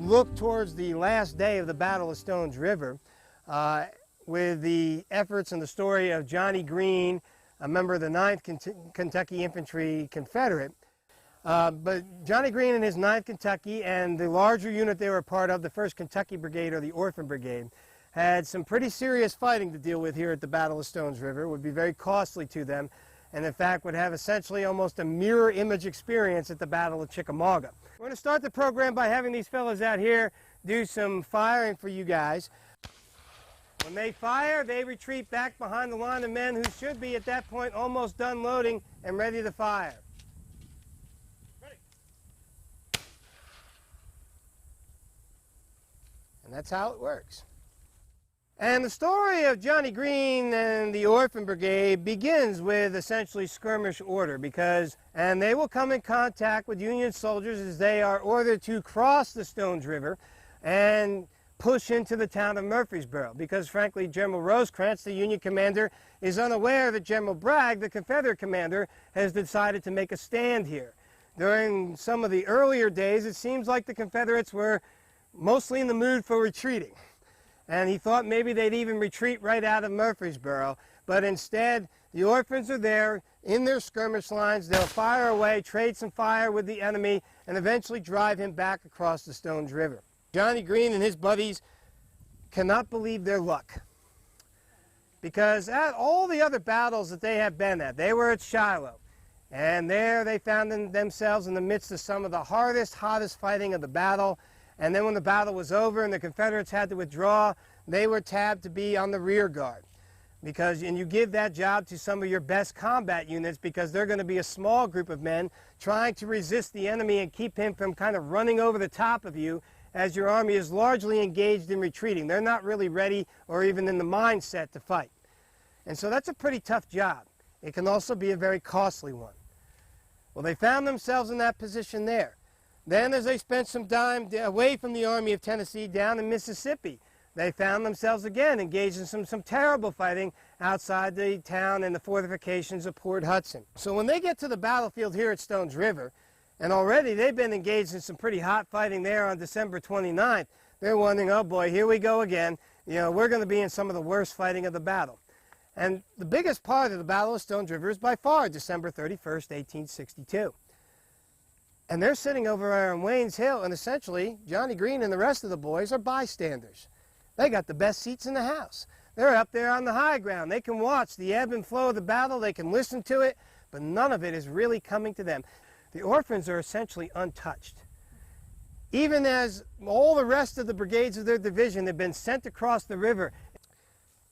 look towards the last day of the Battle of Stones River with the efforts and the story of Johnny Green, a member of the 9th Kentucky Infantry Confederate. But Johnny Green and his 9th Kentucky and the larger unit they were a part of, the 1st Kentucky Brigade or the Orphan Brigade, had some pretty serious fighting to deal with here at the Battle of Stones River. It would be very costly to them, and in fact would have essentially almost a mirror image experience at the Battle of Chickamauga. We're going to start the program by having these fellows out here do some firing for you guys. When they fire, they retreat back behind the line of men who should be at that point almost done loading and ready to fire. Ready. And that's how it works. And the story of Johnny Green and the Orphan Brigade begins with essentially skirmish order and they will come in contact with Union soldiers as they are ordered to cross the Stones River and push into the town of Murfreesboro, because frankly General Rosecrans, the Union commander, is unaware that General Bragg, the Confederate commander, has decided to make a stand here. During some of the earlier days, it seems like the Confederates were mostly in the mood for retreating. And he thought maybe they'd even retreat right out of Murfreesboro. But instead, the orphans are there in their skirmish lines. They'll fire away, trade some fire with the enemy, and eventually drive him back across the Stones River. Johnny Green and his buddies cannot believe their luck, because at all the other battles that they have been at, they were at Shiloh. And there they found themselves in the midst of some of the hardest, hottest fighting of the battle. And then when the battle was over and the Confederates had to withdraw, they were tabbed to be on the rear guard. And you give that job to some of your best combat units, because they're going to be a small group of men trying to resist the enemy and keep him from kind of running over the top of you as your army is largely engaged in retreating. They're not really ready or even in the mindset to fight. And so that's a pretty tough job. It can also be a very costly one. Well, they found themselves in that position there. Then, as they spent some time away from the Army of Tennessee down in Mississippi, they found themselves again engaged in some terrible fighting outside the town and the fortifications of Port Hudson. So when they get to the battlefield here at Stones River, and already they've been engaged in some pretty hot fighting there on December 29th, they're wondering, oh boy, here we go again. You know, we're going to be in some of the worst fighting of the battle. And the biggest part of the Battle of Stones River is by far December 31st, 1862. And they're sitting over there on Wayne's Hill, and essentially Johnny Green and the rest of the boys are bystanders. They got the best seats in the house. They're up there on the high ground. They can watch the ebb and flow of the battle. They can listen to it, but none of it is really coming to them. The orphans are essentially untouched. Even as all the rest of the brigades of their division have been sent across the river.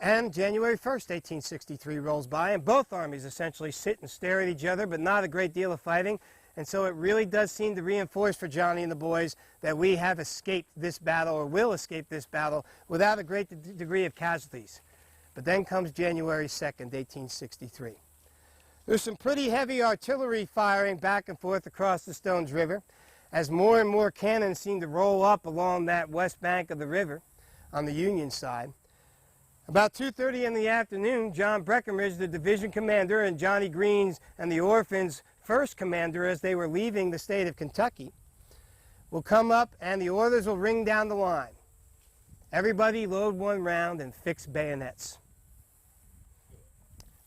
And January 1st, 1863 rolls by, and both armies essentially sit and stare at each other, but not a great deal of fighting. And so it really does seem to reinforce for Johnny and the boys that we have escaped this battle, or will escape this battle, without a great degree of casualties. But then comes January 2nd, 1863. There's some pretty heavy artillery firing back and forth across the Stones River, as more and more cannon seem to roll up along that west bank of the river on the Union side. About 2:30 in the afternoon, John Breckinridge, the division commander, and Johnny Green's and the orphans' first commander, as they were leaving the state of Kentucky, will come up and the orders will ring down the line. Everybody load one round and fix bayonets.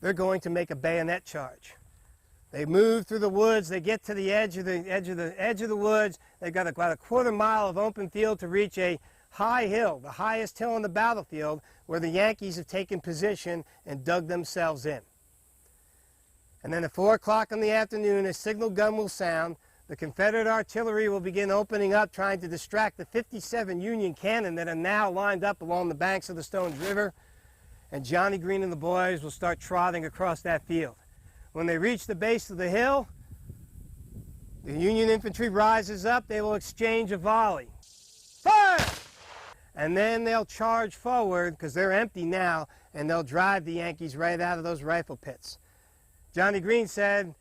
They're going to make a bayonet charge. They move through the woods. They get to the edge of the woods. They've got about a quarter mile of open field to reach a high hill, the highest hill on the battlefield, where the Yankees have taken position and dug themselves in. And then at 4 o'clock in the afternoon, a signal gun will sound. The Confederate artillery will begin opening up, trying to distract the 57 Union cannon that are now lined up along the banks of the Stones River. And Johnny Green and the boys will start trotting across that field. When they reach the base of the hill, the Union infantry rises up. They will exchange a volley. Fire! And then they'll charge forward, because they're empty now, and they'll drive the Yankees right out of those rifle pits. Johnny Green said,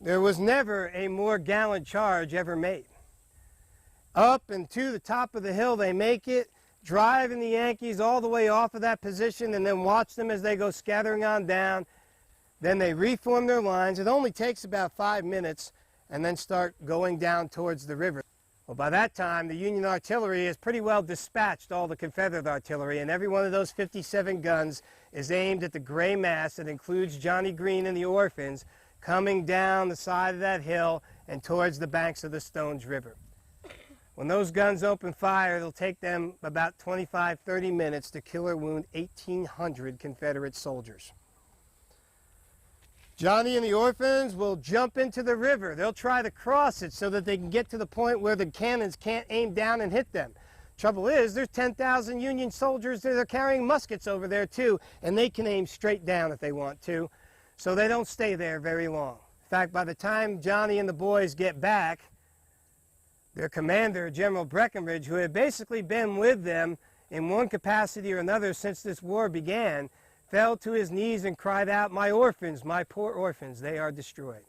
there was never a more gallant charge ever made. Up and to the top of the hill they make it, driving the Yankees all the way off of that position, and then watch them as they go scattering on down. Then they reform their lines. It only takes about 5 minutes, and then start going down towards the river. Well, by that time, the Union artillery has pretty well dispatched all the Confederate artillery, and every one of those 57 guns is aimed at the gray mass that includes Johnny Green and the orphans coming down the side of that hill and towards the banks of the Stones River. When those guns open fire, it'll take them about 25-30 minutes to kill or wound 1,800 Confederate soldiers. Johnny and the orphans will jump into the river. They'll try to cross it so that they can get to the point where the cannons can't aim down and hit them. Trouble is, there's 10,000 Union soldiers that are carrying muskets over there too, and they can aim straight down if they want to, so they don't stay there very long. In fact, by the time Johnny and the boys get back, their commander, General Breckinridge, who had basically been with them in one capacity or another since this war began, fell to his knees and cried out, "My orphans, my poor orphans, they are destroyed."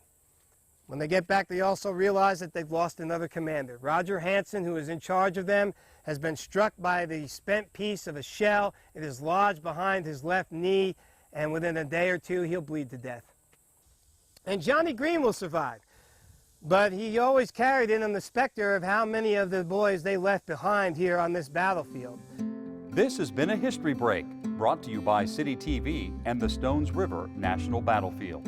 When they get back, they also realize that they've lost another commander. Roger Hanson, who is in charge of them, has been struck by the spent piece of a shell. It is lodged behind his left knee, and within a day or two, he'll bleed to death. And Johnny Green will survive, but he always carried in him the specter of how many of the boys they left behind here on this battlefield. This has been a History Break, brought to you by City TV and the Stones River National Battlefield.